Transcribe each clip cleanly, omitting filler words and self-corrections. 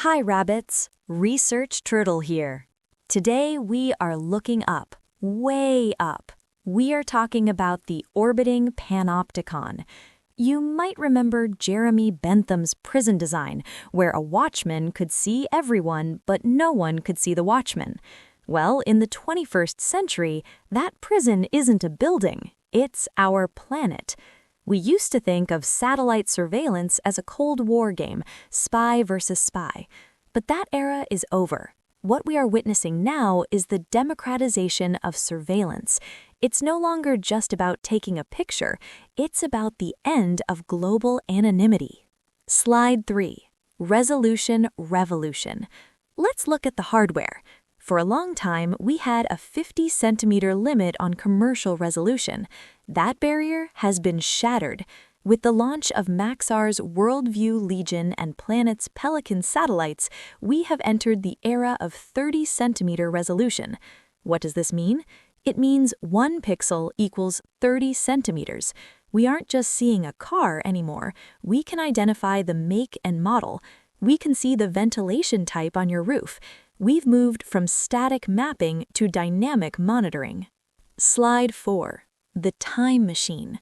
Hi rabbits, Research Turtle here. Today we are looking up, way up. We are talking about the orbiting Panopticon. You might remember Jeremy Bentham's prison design, where a watchman could see everyone, but no one could see the watchman. Well, in the 21st century, that prison isn't a building, it's our planet. We used to think of satellite surveillance as a Cold War game, spy versus spy. But that era is over. What we are witnessing now is the democratization of surveillance. It's no longer just about taking a picture, it's about the end of global anonymity. Slide 3. Resolution Revolution. Let's look at the hardware. For a long time, we had a 50-centimeter limit on commercial resolution. That barrier has been shattered. With the launch of Maxar's Worldview Legion and Planet's Pelican satellites, we have entered the era of 30-centimeter resolution. What does this mean? It means 1 pixel equals 30 centimeters. We aren't just seeing a car anymore. We can identify the make and model. We can see the ventilation type on your roof. We've moved from static mapping to dynamic monitoring. Slide 4. The time machine.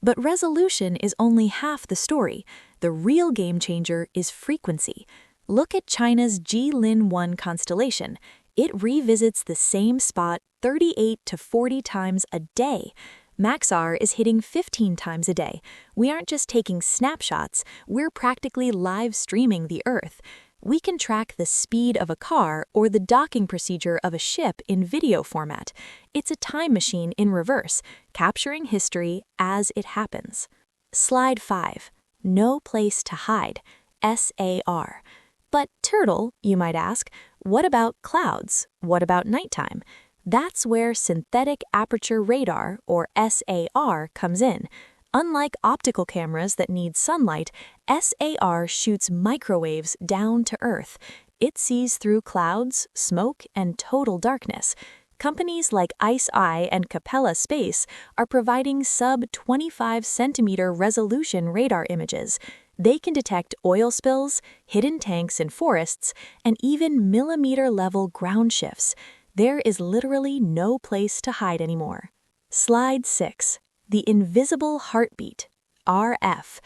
But resolution is only half the story. The real game changer is frequency. Look at China's Jilin 1 constellation. It revisits the same spot 38 to 40 times a day. Maxar is hitting 15 times a day. We aren't just taking snapshots, we're practically live streaming the Earth. We can track the speed of a car or the docking procedure of a ship in video format. It's a time machine in reverse, capturing history as it happens. Slide 5. No place to hide. SAR. But Turtle, you might ask, what about clouds? What about nighttime? That's where Synthetic Aperture Radar, or SAR, comes in. Unlike optical cameras that need sunlight, SAR shoots microwaves down to Earth. It sees through clouds, smoke, and total darkness. Companies like ICE-Eye and Capella Space are providing sub-25 centimeter resolution radar images. They can detect oil spills, hidden tanks in forests, and even millimeter-level ground shifts. There is literally no place to hide anymore. Slide 6. The invisible heartbeat, RF.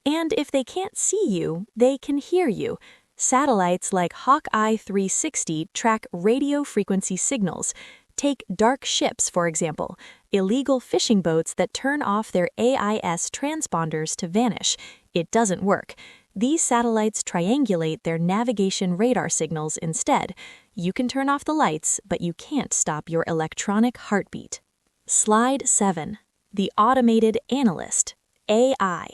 And if they can't see you, they can hear you. Satellites like Hawkeye 360 track radio frequency signals. Take dark ships, for example, illegal fishing boats that turn off their AIS transponders to vanish. It doesn't work. These satellites triangulate their navigation radar signals instead. You can turn off the lights, but you can't stop your electronic heartbeat. Slide 7. The Automated Analyst, AI.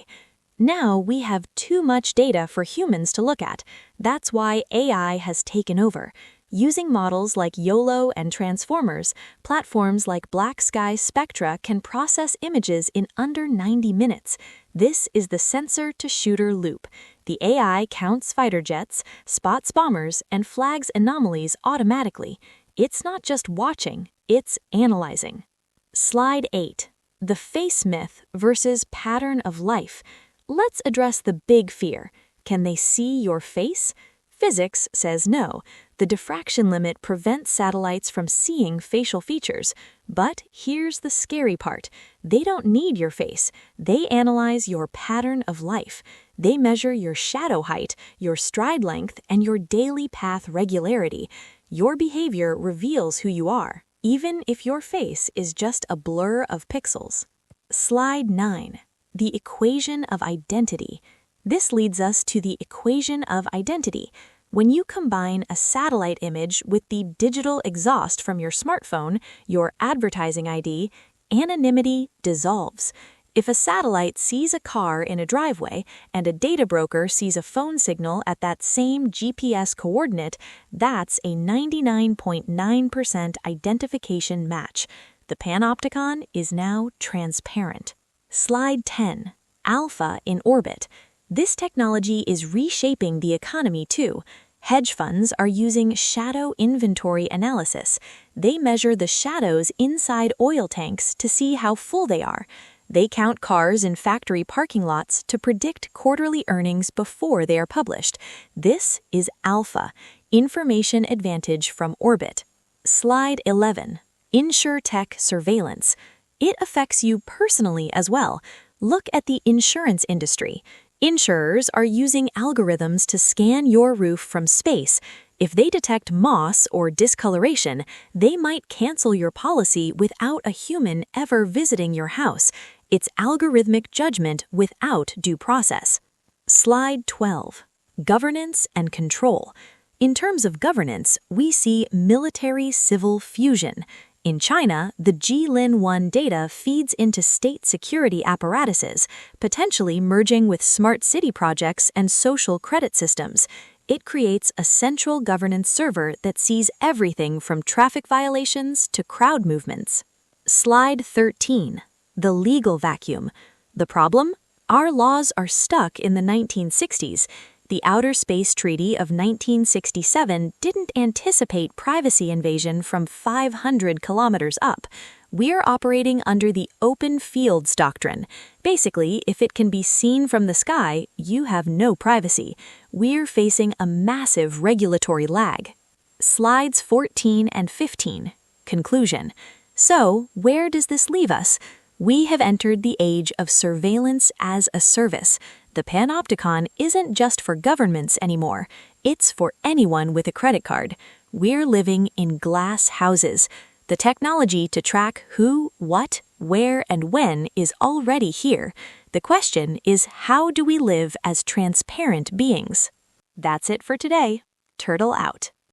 Now we have too much data for humans to look at. That's why AI has taken over. Using models like YOLO and Transformers, platforms like Black Sky Spectra can process images in under 90 minutes. This is the sensor-to-shooter loop. The AI counts fighter jets, spots bombers, and flags anomalies automatically. It's not just watching, it's analyzing. Slide 8. The face myth versus pattern of life. Let's address the big fear. Can they see your face? Physics says no. The diffraction limit prevents satellites from seeing facial features. But here's the scary part. They don't need your face. They analyze your pattern of life. They measure your shadow height, your stride length, and your daily path regularity. Your behavior reveals who you are, even if your face is just a blur of pixels. Slide 9. The equation of identity. This leads us to the equation of identity. When you combine a satellite image with the digital exhaust from your smartphone, your advertising ID, anonymity dissolves. If a satellite sees a car in a driveway and a data broker sees a phone signal at that same GPS coordinate, that's a 99.9% identification match. The Panopticon is now transparent. Slide 10. Alpha in orbit. This technology is reshaping the economy too. Hedge funds are using shadow inventory analysis. They measure the shadows inside oil tanks to see how full they are. They count cars in factory parking lots to predict quarterly earnings before they are published. This is Alpha, Information Advantage from Orbit. Slide 11. InsurTech Surveillance. It affects you personally as well. Look at the insurance industry. Insurers are using algorithms to scan your roof from space. If they detect moss or discoloration, they might cancel your policy without a human ever visiting your house. It's algorithmic judgment without due process. Slide 12. Governance and control. In terms of governance, we see military-civil fusion. In China, the Jilin-1 data feeds into state security apparatuses, potentially merging with smart city projects and social credit systems. It creates a central governance server that sees everything from traffic violations to crowd movements. Slide 13. The legal vacuum. The problem? Our laws are stuck in the 1960s. The Outer Space Treaty of 1967 didn't anticipate privacy invasion from 500 kilometers up. We're operating under the open fields doctrine. Basically, if it can be seen from the sky, you have no privacy. We're facing a massive regulatory lag. Slides 14 and 15. Conclusion. So, where does this leave us? We have entered the age of surveillance as a service. The Panopticon isn't just for governments anymore. It's for anyone with a credit card. We're living in glass houses. The technology to track who, what, where, and when is already here. The question is, how do we live as transparent beings? That's it for today. Turtle out.